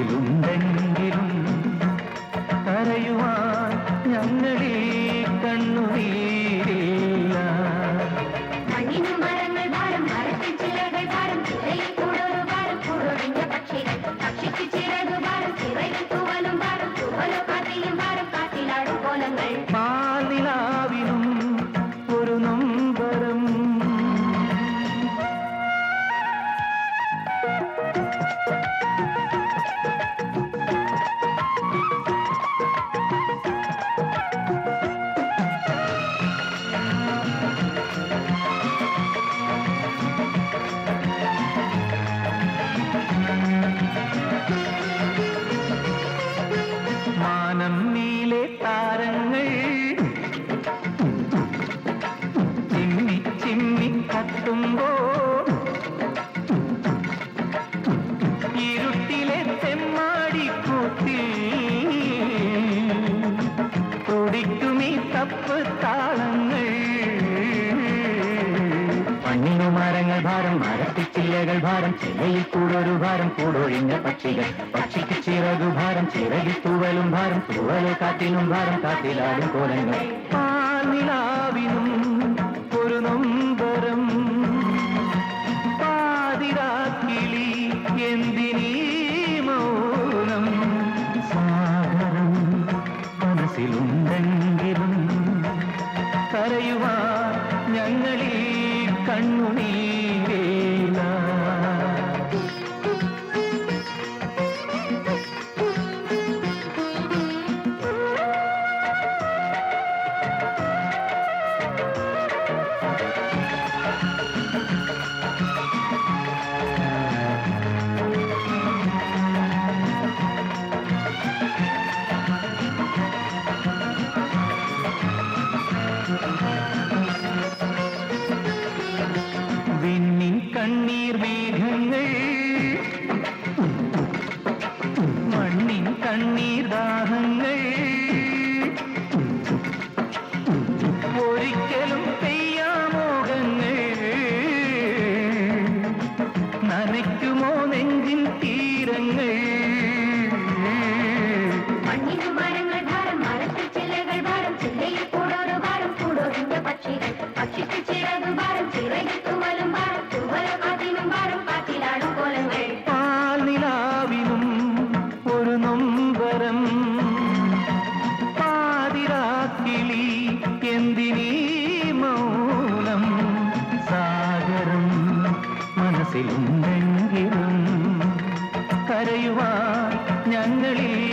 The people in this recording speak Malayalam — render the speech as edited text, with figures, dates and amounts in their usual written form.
മനസ്സിലുണ്ടെങ്കിലും കരയുവാൻ ഞങ്ങളീ കണ്ണുനീരില്ല. മണ്ണിനും മരങ്ങൾ ഭാരം, മരത്തിൽ ചിലകൾ ഭാരം, ചിറയിൽ കൂടൊരു ഭാരം, കൂടൊഴിഞ്ഞ പക്ഷികൾ പക്ഷിക്ക് ചിറകു ഭാരം, ചിറകിൽ തൂവലും ഭാരം, തൂവലോ കാറ്റിലും ഭാരം, കാറ്റിലാടും കോലങ്ങൾ. പാലിലാവിനും ഒരു നൊമ്പരം. മാനം നീലെ താരങ്ങൾ ചിമ്മി ചിമ്മി കത്തുമ്പോൾ ഇരുട്ടിലെ തെമ്മാടിക്കൂത്തിൽ തുടിക്കുമീ തപ്പ് താളങ്ങൾ. മണ്ണിനു മരങ്ങൾ ഭാരം, മരത്തിൽ ചില്ലകൾ ഭാരം, ചിലയിൽ കൂടൊരു ഭാരം, കൂടൊഴിഞ്ഞ പക്ഷികൾ പക്ഷിക്ക് ചിറകു ഭാരം, ചിറകിൽ തൂവലും ഭാരം, തൂവലോ കാറ്റിനും ഭാരം, കാറ്റിലാടും കോലങ്ങൾ. പാലിലാവിനും ഒരു നൊമ്പരം. പാതിരാക്കിളി എന്തിനീ മൗനം. സാഗരം മനസ്സിലുണ്ടെങ്കിലും കരയുവാൻ ഞങ്ങളീ കണ്ണുനീരില്ല. വിണ്ണിൻ കണ്ണീർ മേഘങ്ങൾ, മണ്ണിൻ കണ്ണീർ ദാഹങ്ങൾ, ഒരിക്കലും പെയ്യാമോഹങ്ങൾ നനയ്ക്കുമോ നെഞ്ചിൻ തീരങ്ങൾ. മണ്ണിനും മരങ്ങൾ ഭാരം, മരത്തിൽ ചില്ലകൾ ഭാരം, ചില്ലയിൽ കൂടൊരു ഭാരം, കൂടൊഴിഞ്ഞ പക്ഷികൾ പക്ഷിക്ക് ചിറകു ഭാരം, ചിറകിൽ തൂവലും ഭാരം, തൂവലോ കാറ്റിനും ഭാരം, കാറ്റിലാടും കോലങ്ങൾ. പാലിലാവിനും ഒരു നൊമ്പരം. പാതിരാക്കിളി എന്തിനീ മൗനം. സാഗരം മനസ്സിലുണ്ടെങ്കിലും കരയുവാൻ ഞങ്ങളിൽ